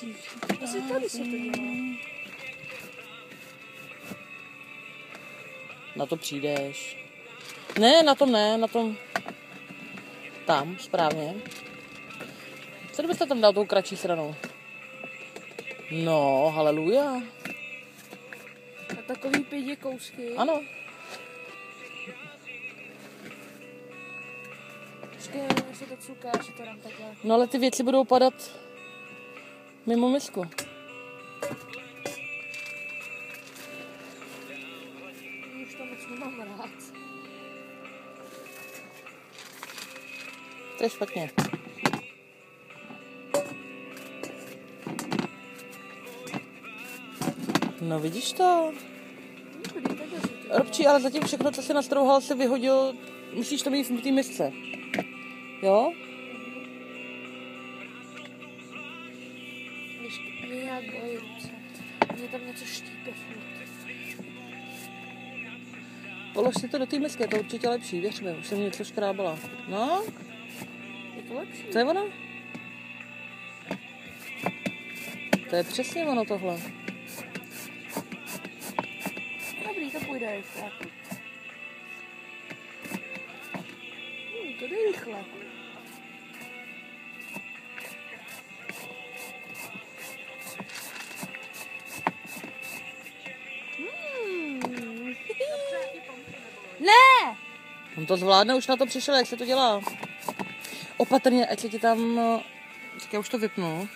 prstík. Asi tady se to dělá. Na to přijdeš. Ne, na tom ne, na tom. Tam, správně. Co kdybyste tam dal tou kratší stranou? No, haleluja. A takový 5 kousky. Ano. Počkej, jestli to cukáš, to dám takhle. No ale ty věci budou padat mimo misku. Už to moc nemám rád. To je špatně. No vidíš to? Robčí, ale zatím všechno, co jsi nastrouhal, si vyhodil, musíš to mít v té misce. Jo? Mě nějak bolí ruce. Mě tam něco štípe furt. Polož si to do té misky, je to určitě lepší, věř mi, už jsem něco škrábala. No? Je to lepší? To je ono? To je přesně ono tohle. Dobrý, to půjde rychle. To jde rychle. Ne! On to zvládne, už na to přišel, jak se to dělá. Opatrně, ať se ti tam... Tak já už to vypnu.